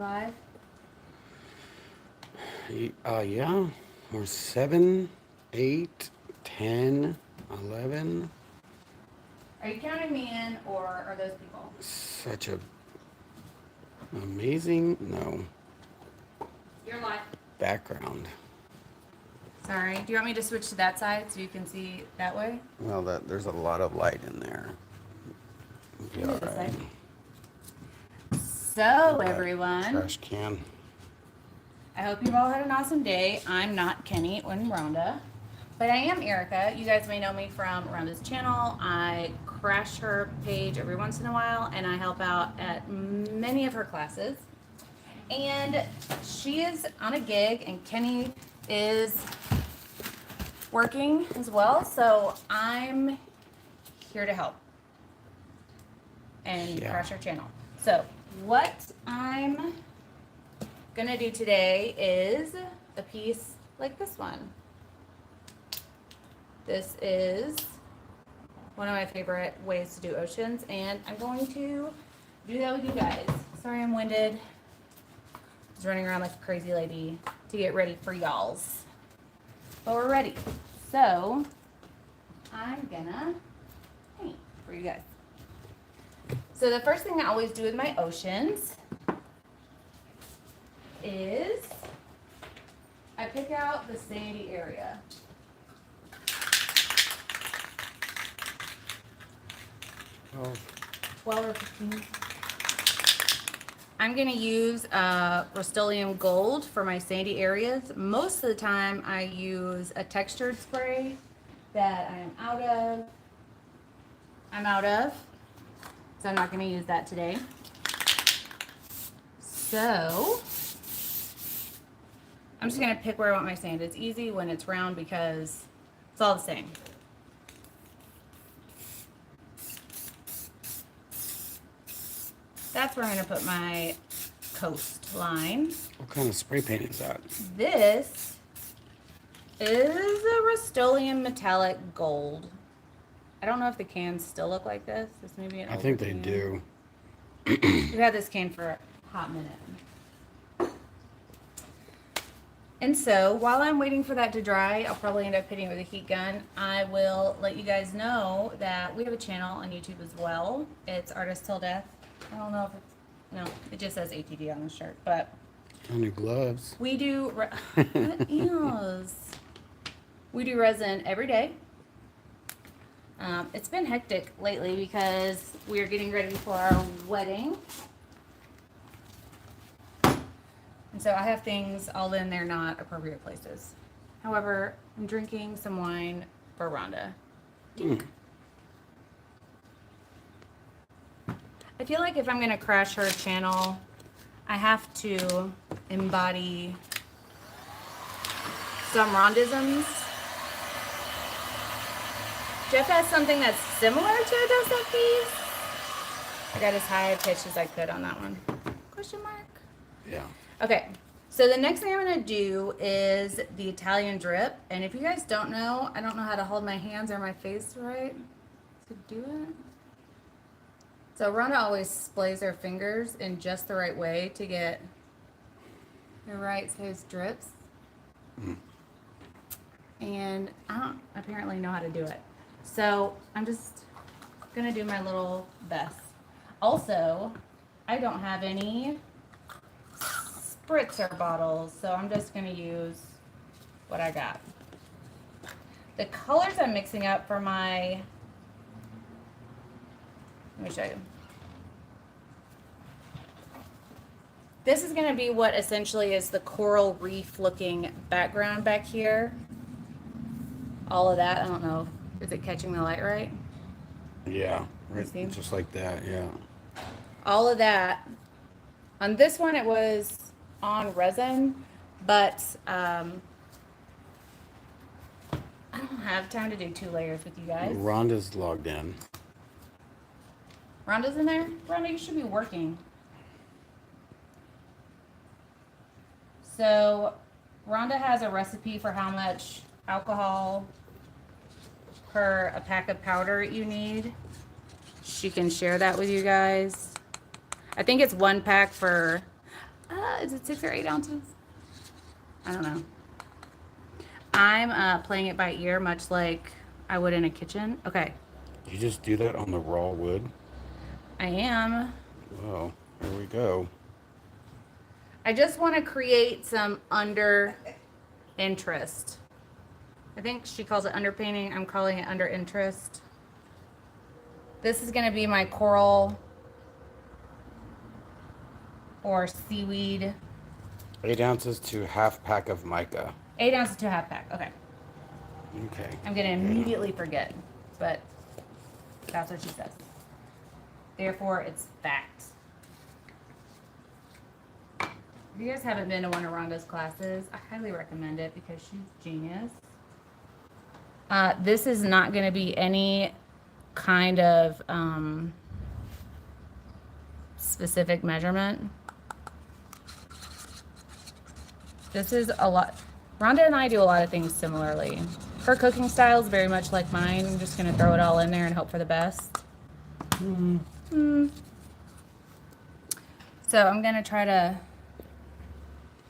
5? Yeah. Or 7, 8, 10, 11. Are you counting me in, or are those people? Such a amazing, no, Your life. background. Sorry. Do you want me to switch to that side so you can see that way? Well, there's a lot of light in there. You Yeah, can all do this right. side. So, That everyone, trash can. I hope you've all had an awesome day. I'm not Kenny or Rhonda, but I am Erica. You guys may know me from Rhonda's channel. I crash her page every once in a while, and I help out at many of her classes. And she is on a gig, and Kenny is working as well, so I'm here to help and Yeah. crash her channel. So what I'm gonna do today is a piece like this one. This is one of my favorite ways to do oceans, and I'm going to do that with you guys. Sorry I'm winded. I was running around like a crazy lady to get ready for y'all's. But we're ready. So I'm gonna paint for you guys. So the first thing I always do with my oceans is I pick out the sandy area. Oh, 12 or 15. I'm gonna use Rust-Oleum Gold for my sandy areas. Most of the time I use a textured spray that I'm out of. So I'm not gonna use that today. So I'm just gonna pick where I want my sand. It's easy when it's round because it's all the same. That's where I'm gonna put my coastline. what kind of spray paint is that? This is a Rust-Oleum metallic gold. I don't know if the cans still look like this. This may be an I older think they can. do. We've had this can for a hot minute. And so while I'm waiting for that to dry, I'll probably end up hitting it with a heat gun. I will let you guys know that we have a channel on YouTube as well. It's Artist Till Death. I don't know if it's, no, it just says ATD on the shirt, but On your gloves. we do, what is? We do resin every day. It's been hectic lately because we are getting ready for our wedding. And so I have things all in their not appropriate places. However, I'm drinking some wine for Rhonda. I feel like if I'm going to crash her channel, I have to embody some Rhondisms. Jeff has something that's similar to a dust-up piece. I got as high pitched as I could on that one. Question mark? Yeah. Okay, so the next thing I'm gonna do is the Italian drip. And if you guys don't know, I don't know how to hold my hands or my face right to do it. So Rhonda always splays her fingers in just the right way to get the right size drips. And I don't apparently know how to do it. So I'm just gonna do my little best. Also, I don't have any spritzer bottles, so I'm just gonna use what I got. The colors I'm mixing up for my, let me show you. This is gonna be what essentially is the coral reef looking background back here. All of that, I don't know, is it catching the light right? Yeah. Right. see? Just like that. Yeah. All of that. On this one, it was on resin, but I don't have time to do 2 layers with you guys. Rhonda's logged in. Rhonda's in there? Rhonda, you should be working. So Rhonda has a recipe for how much alcohol per a pack of powder you need. She can share that with you guys. I think it's 1 pack for Is it 6 or 8 ounces? I don't know. I'm playing it by ear, much like I would in a kitchen. Okay. You just do that on the raw wood? I am. Well, here we go. I just want to create some under interest. I think she calls it underpainting. I'm calling it under interest. This is going to be my coral or seaweed. 8 ounces to half pack of mica. 8 ounces to a half pack. Okay. Okay. I'm going to immediately forget, but that's what she says. Therefore, it's fact. If you guys haven't been to one of Rhonda's classes, I highly recommend it because she's genius. This is not going to be any kind of specific measurement. This is a lot. Rhonda and I do a lot of things similarly. Her cooking style is very much like mine. I'm just going to throw it all in there and hope for the best. So I'm going to try to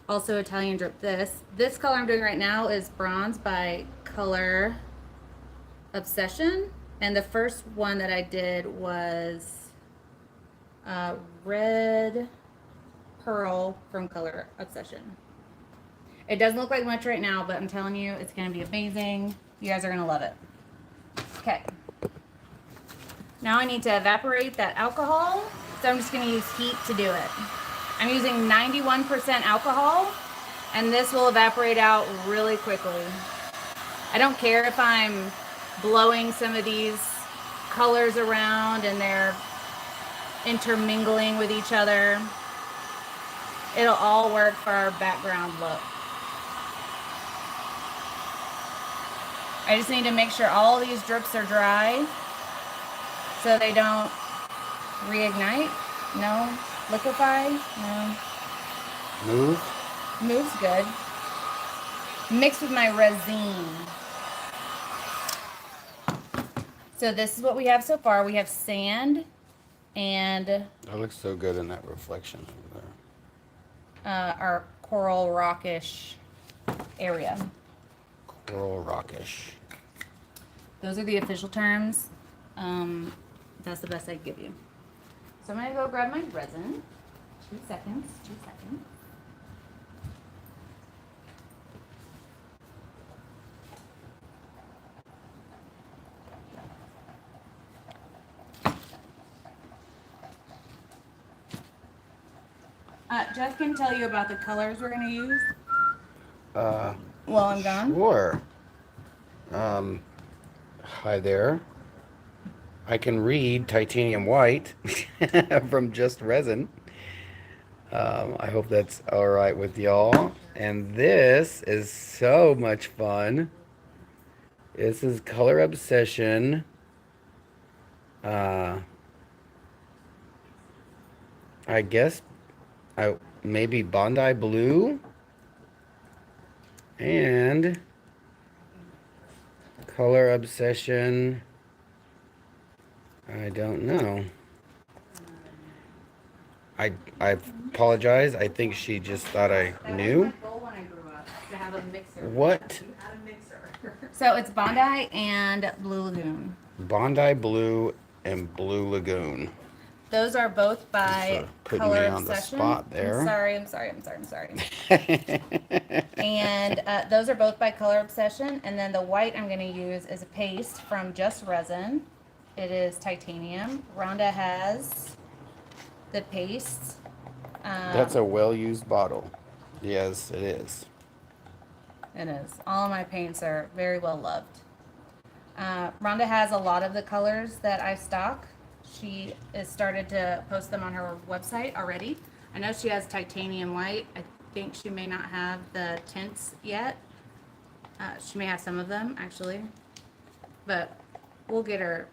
also Italian drip this. This color I'm doing right now is Bronze by Color Obsession. And the first one that I did was Red Pearl from Color Obsession. It doesn't look like much right now, but I'm telling you, it's going to be amazing. You guys are going to love it. Okay. Now I need to evaporate that alcohol. So I'm just going to use heat to do it. I'm using 91% alcohol, and this will evaporate out really quickly. I don't care if I'm blowing some of these colors around and they're intermingling with each other. It'll all work for our background look. I just need to make sure all these drips are dry so they don't reignite. No. Liquefy. No. Move. Move's good. Mixed with my resin. So this is what we have so far. We have sand and That looks so good in that reflection over there. our coral rockish area. Coral rockish. Those are the official terms. That's the best I can give you. So I'm going to go grab my resin. 2 seconds. 2 seconds. Jeff can tell you about the colors we're going to use. While I'm gone. Sure. Hi there. I can read titanium white from Just Resin. I hope that's all right with y'all. And this is so much fun. This is Color Obsession. I guess maybe Bondi Blue. And Color Obsession. I don't know. I apologize. I think she just thought I knew. That was my goal when I grew up, to have a mixer. What? So it's Bondi and Blue Lagoon. Bondi Blue and Blue Lagoon. Those are both by Putting Color me on the Obsession. spot there. I'm sorry. And those are both by Color Obsession. And then the white I'm going to use is a paste from Just Resin. It is titanium. Rhonda has the paste. That's a well-used bottle. Yes, it is. It is. All of my paints are very well loved. Rhonda has a lot of the colors that I stock. She has started to post them on her website already. I know she has titanium white. I think she may not have the tints yet. She may have some of them actually, but we'll get her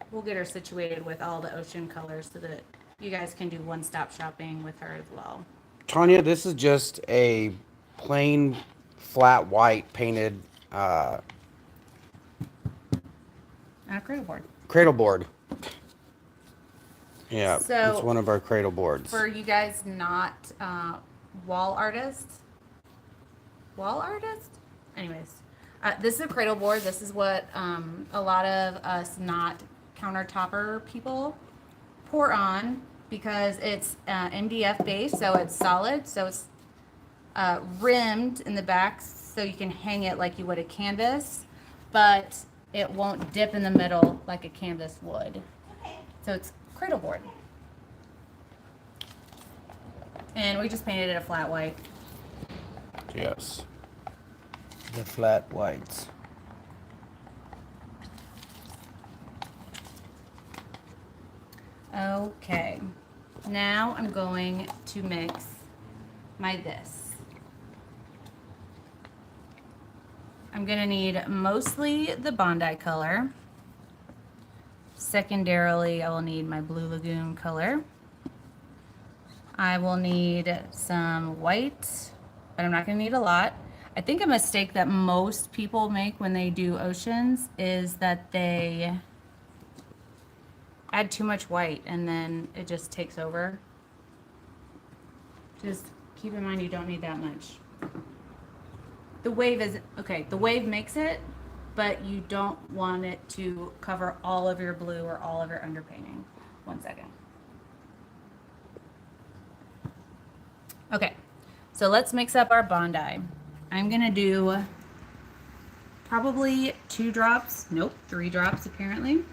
situated with all the ocean colors so that you guys can do one-stop shopping with her as well. Tanya, this is just a plain flat white painted On a Cradleboard. cradle board. Yeah, So, it's one of our cradle boards. For you guys not wall artist. Wall artist? Anyways, this is a Cradleboard. This is what a lot of us not countertopper people pour on because it's MDF based, so it's solid. So it's rimmed in the back so you can hang it like you would a canvas, but it won't dip in the middle like a canvas would. So it's Cradleboard. And we just painted it a flat white. Yes. The flat whites. Okay. Now I'm going to mix my this. I'm going to need mostly the Bondi color. Secondarily, I will need my Blue Lagoon color. I will need some white, but I'm not going to need a lot. I think a mistake that most people make when they do oceans is that they add too much white and then it just takes over. Just keep in mind you don't need that much. The wave is, okay, the wave makes it, but you don't want it to cover all of your blue or all of your underpainting. 1 second. Okay, so let's mix up our Bondi. I'm gonna do probably 2 drops, nope, 3 drops apparently.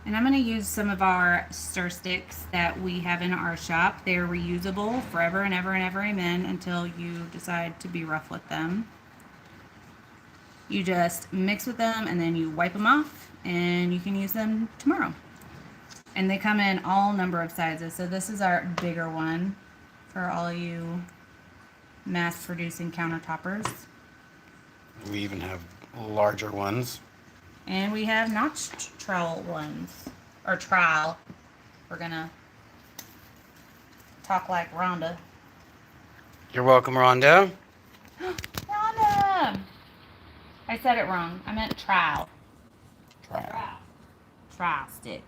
And I'm gonna use some of our stir sticks that we have in our shop. They're reusable forever and ever and ever, amen, until you decide to be rough with them. You just mix with them and then you wipe them off and you can use them tomorrow. And they come in all number of sizes. So this is our bigger one for all you mass producing countertoppers. We even have larger ones. And we have notched trowel ones, or trowel. We're gonna talk like Rhonda. You're welcome, Rhonda. Rhonda! I said it wrong. I meant trowel. Trowel stick.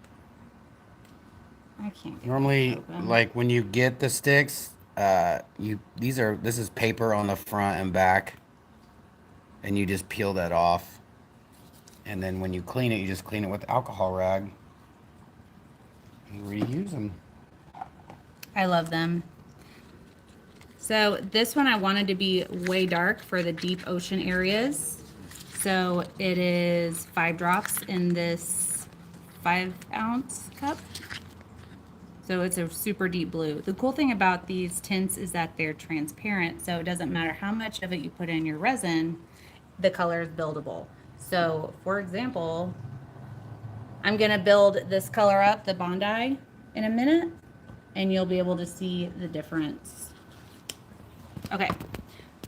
I can't get Normally, this open. like when you get the sticks, this is paper on the front and back, and you just peel that off. And then when you clean it, you just clean it with alcohol rag. And reuse them. I love them. So this one I wanted to be way dark for the deep ocean areas. So it is 5 drops in this 5-ounce cup. So it's a super deep blue. The cool thing about these tints is that they're transparent, so it doesn't matter how much of it you put in your resin, the color is buildable. So for example, I'm gonna build this color up, the Bondi, in a minute, and you'll be able to see the difference. Okay,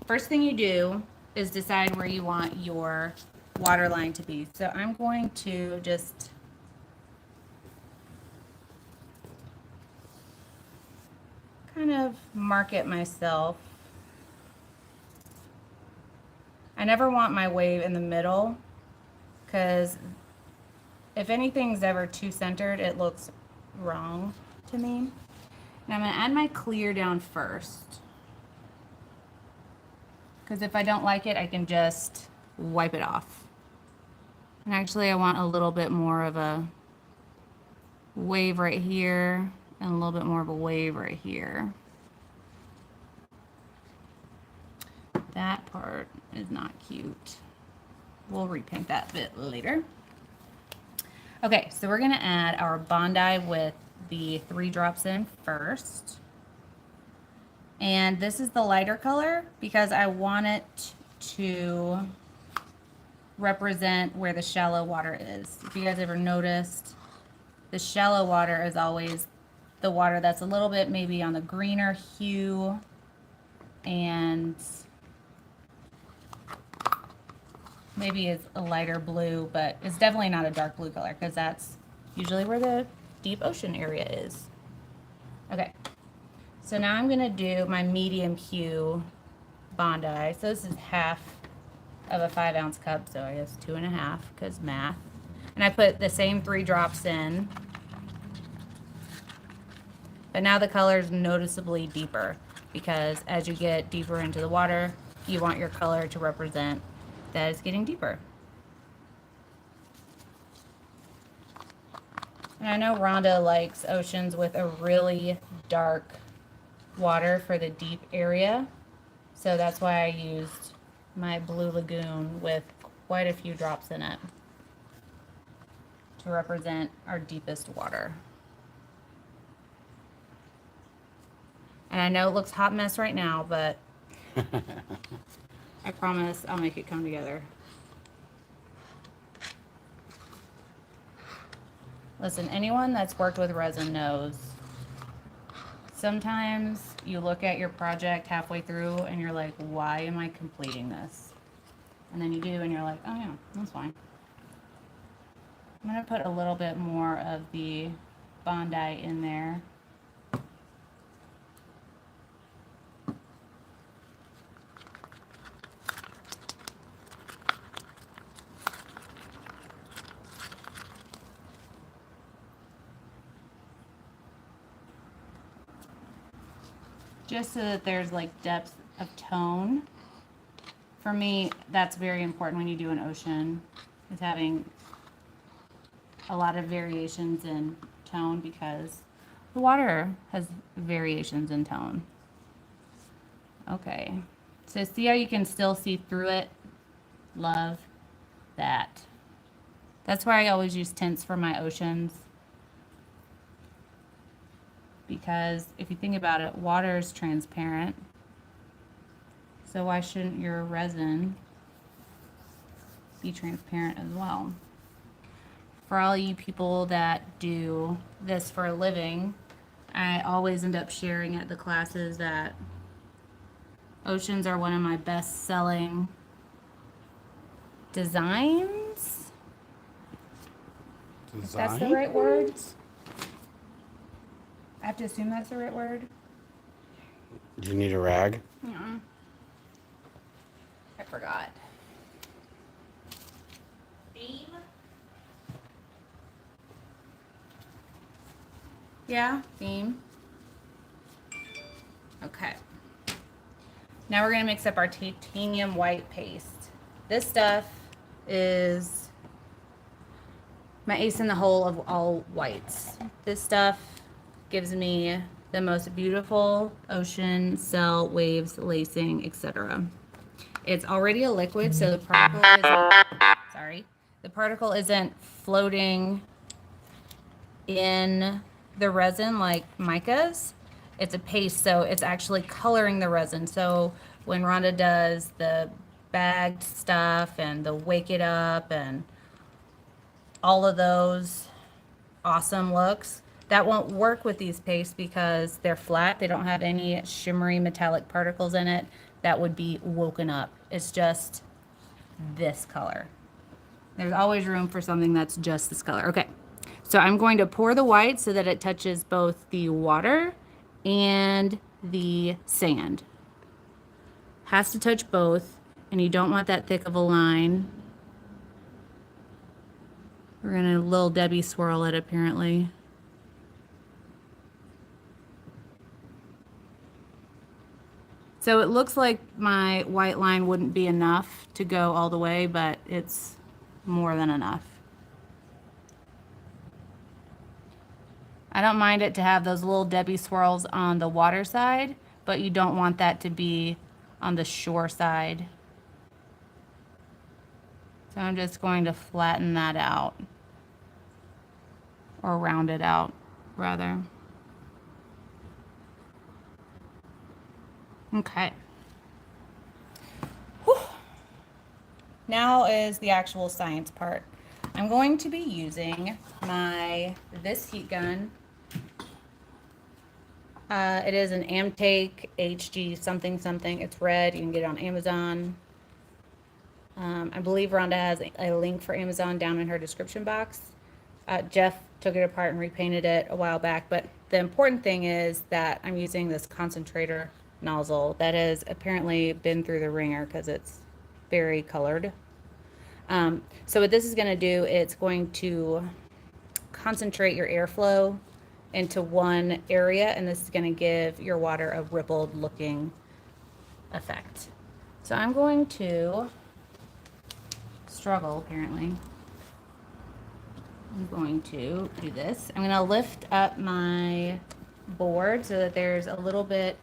first thing you do is decide where you want your water line to be. So I'm going to just kind of mark it myself. I never want my wave in the middle because if anything's ever too centered, it looks wrong to me. And I'm gonna add my clear down first, because if I don't like it, I can just wipe it off. And actually I want a little bit more of a wave right here and a little bit more of a wave right here. That part is not cute. We'll repaint that bit later. Okay, so we're gonna add our Bondi with the 3 drops in first. And this is the lighter color because I want it to represent where the shallow water is. If you guys ever noticed, the shallow water is always the water that's a little bit maybe on the greener hue and maybe it's a lighter blue, but it's definitely not a dark blue color because that's usually where the deep ocean area is. Okay, so now I'm gonna do my medium hue Bondi. So this is half of a 5-ounce cup, so I guess 2.5 because math. And I put the same 3 drops in, but now the color is noticeably deeper. because as you get deeper into the water, you want your color to represent that it's getting deeper. And I know Rhonda likes oceans with a really dark water for the deep area. So that's why I used my Blue Lagoon with quite a few drops in it to represent our deepest water. And I know it looks hot mess right now, but I promise I'll make it come together. Listen, anyone that's worked with resin knows sometimes you look at your project halfway through and you're like, why am I completing this? And then you do and you're like, oh yeah, that's fine. I'm going to put a little bit more of the Bondi in there. Just so that there's like depth of tone. For me, that's very important when you do an ocean, is having a lot of variations in tone, because the water has variations in tone. Okay, so see how you can still see through it? Love that. That's why I always use tints for my oceans, because if you think about it, water is transparent. So why shouldn't your resin be transparent as well? For all you people that do this for a living, I always end up sharing at the classes that oceans are one of my best selling designs. If that's the right word. I have to assume that's the right word. Do you need a rag? Yeah. I forgot. Theme? Yeah, theme. Okay. Now we're going to mix up our titanium white paste. This stuff is my ace in the hole of all whites. This stuff gives me the most beautiful ocean, cell, waves, lacing, etc. It's already a liquid, so the particle isn't floating in the resin like micas. It's a paste, so it's actually coloring the resin. So when Rhonda does the bagged stuff and the wake it up and all of those awesome looks, that won't work with these pastes because they're flat. They don't have any shimmery metallic particles in it that would be woken up. It's just this color. There's always room for something that's just this color. Okay, so I'm going to pour the white so that it touches both the water and the sand. Has to touch both, and you don't want that thick of a line. We're gonna Little Debbie swirl it apparently. So it looks like my white line wouldn't be enough to go all the way, but it's more than enough. I don't mind it to have those Little Debbie swirls on the water side, but you don't want that to be on the shore side. So I'm just going to flatten that out, or round it out, rather. Okay. Whew. Now is the actual science part. I'm going to be using this heat gun. It is an Amtake HG something something. It's red. You can get it on Amazon. I believe Rhonda has a link for Amazon down in her description box. Jeff took it apart and repainted it a while back, but the important thing is that I'm using this Concentrator Nozzle that has apparently been through the ringer because it's very colored. So what this is going to do, it's going to concentrate your airflow into one area, and this is going to give your water a rippled looking effect. So I'm going to struggle, apparently. I'm going to do this. I'm going to lift up my board so that there's a little bit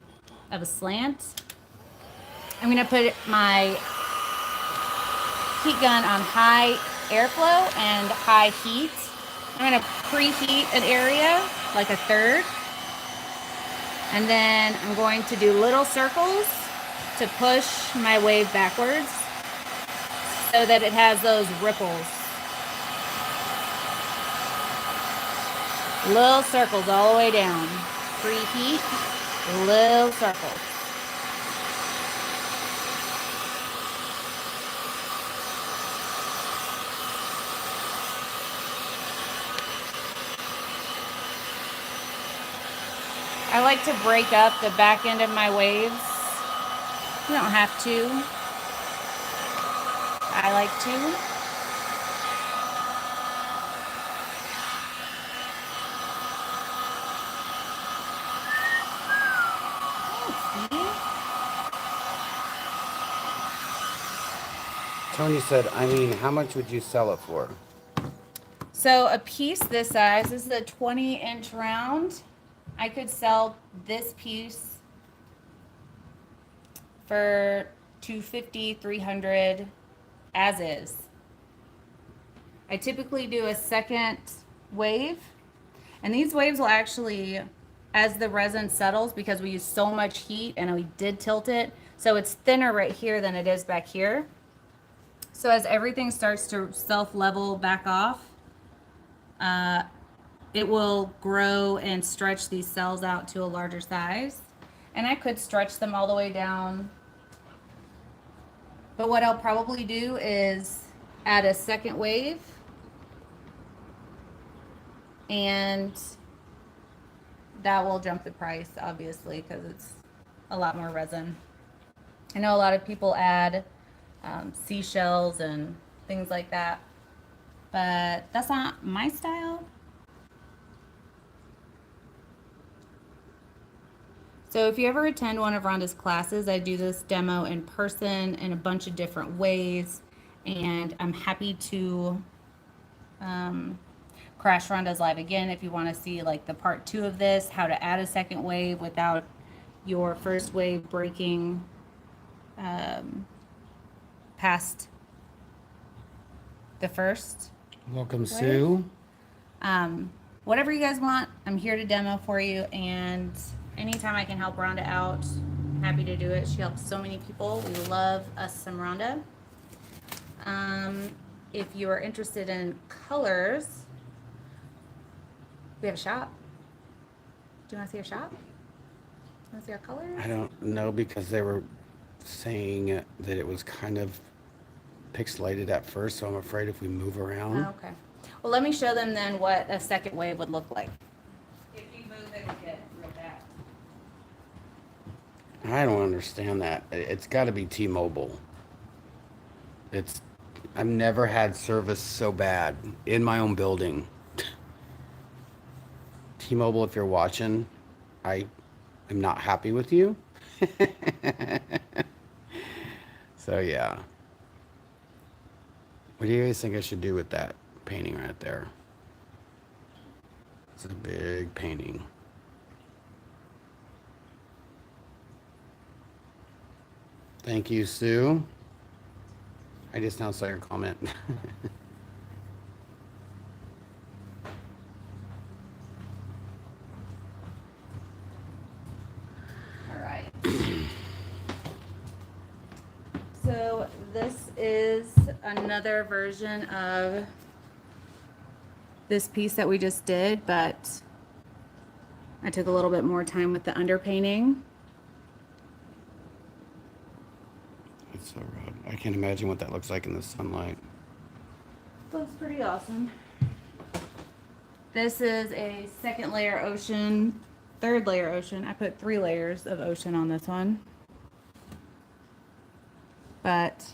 of a slant. I'm going to put my heat gun on high airflow and high heat. I'm going to preheat an area, like a third. And then I'm going to do little circles to push my wave backwards so that it has those ripples. Little circles all the way down. Preheat, little circles. I like to break up the back end of my waves. You don't have to. I like to. Tony said, I mean, how much would you sell it for? So a piece this size, this is a 20-inch round. I could sell this piece for $250, $300 as is. I typically do a second wave, and these waves will actually, as the resin settles, because we use so much heat and we did tilt it, so it's thinner right here than it is back here. So as everything starts to self-level back off, it will grow and stretch these cells out to a larger size. And I could stretch them all the way down. But what I'll probably do is add a second wave. And that will jump the price, obviously, because it's a lot more resin. I know a lot of people add seashells and things like that. But that's not my style. So if you ever attend one of Rhonda's classes, I do this demo in person in a bunch of different ways, and I'm happy to crash Rhonda's live again if you want to see like the part 2 of this, how to add a second wave without your first wave breaking past the first. Welcome, Sue. Whatever you guys want, I'm here to demo for you, and anytime I can help Rhonda out, I'm happy to do it. She helps so many people. We love us some Rhonda. If you are interested in colors, we have a shop. Do you want to see our shop? Want to see our colors? I don't know, because they were saying that it was kind of pixelated at first, so I'm afraid if we move around. Oh, okay. Well, let me show them then what a second wave would look like. If you move, it would get real bad. I don't understand that. It's got to be T-Mobile. I've never had service so bad in my own building. T-Mobile, if you're watching, I am not happy with you. So yeah. What do you guys think I should do with that painting right there? It's a big painting. Thank you, Sue. I just now saw your comment. All right. So this is another version of this piece that we just did, but I took a little bit more time with the underpainting. It's so rough. I can't imagine what that looks like in the sunlight. Looks pretty awesome. This is a second layer ocean, third layer ocean. I put 3 layers of ocean on this one. But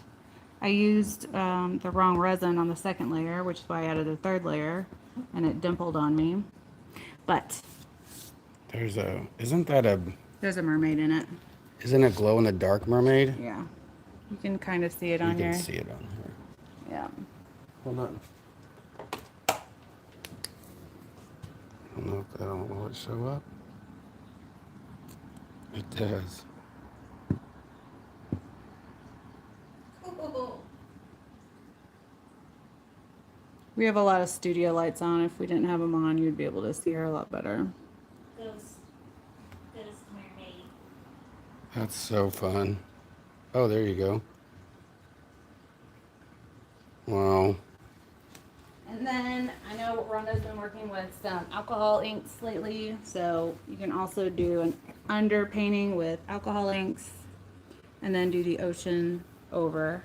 I used the wrong resin on the second layer, which is why I added a third layer, and it dimpled on me. But Isn't that There's a mermaid in it. isn't it glow in the dark mermaid? Yeah. You can kind of see it You on can here. see it on here. Yeah. Hold on. I don't know if that'll will it show up. It does. We have a lot of studio lights on. If we didn't have them on, you'd be able to see her a lot better. Those mermaid. That's so fun. Oh, there you go. Wow. And then I know Rhonda's been working with some alcohol inks lately, so you can also do an underpainting with alcohol inks and then do the ocean over.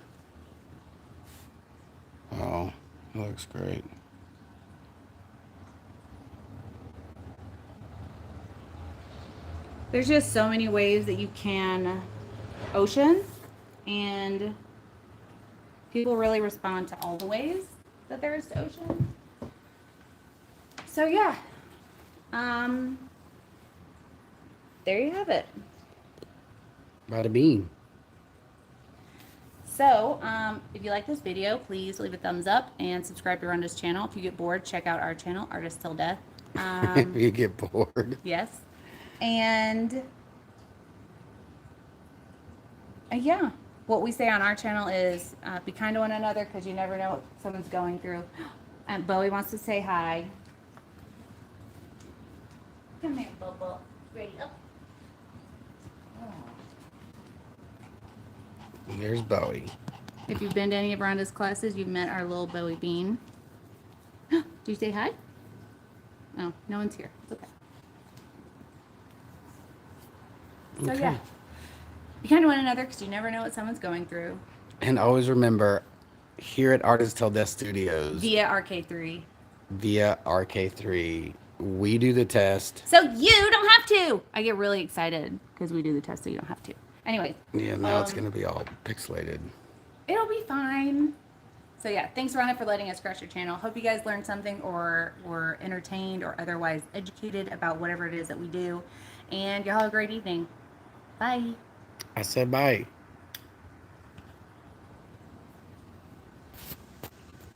Wow. That looks great. There's just so many ways that you can ocean, and people really respond to all the ways that there is to ocean. So yeah, there you have it. Bada bean. So, if you like this video, please leave a thumbs up and subscribe to Rhonda's channel. If you get bored, check out our channel, Artist Till Death. If you get bored. Yes. And yeah, what we say on our channel is be kind to one another because you never know what someone's going through. And Bowie wants to say hi. Come here, Bobo. Ready up. There's Bowie. If you've been to any of Rhonda's classes, you've met our little Bowie Bean. Do you say hi? No, no one's here. It's okay. So yeah, be kind to one another because you never know what someone's going through. And always remember, here at Artist Till Death Studios, Via RK3. via RK3, we do the test. So you don't have to. I get really excited because we do the test so you don't have to. Anyways. Yeah, now it's going to be all pixelated. It'll be fine. So yeah, thanks Rhonda for letting us crash your channel. Hope you guys learned something or were entertained or otherwise educated about whatever it is that we do. And y'all have a great evening. Bye. I said bye.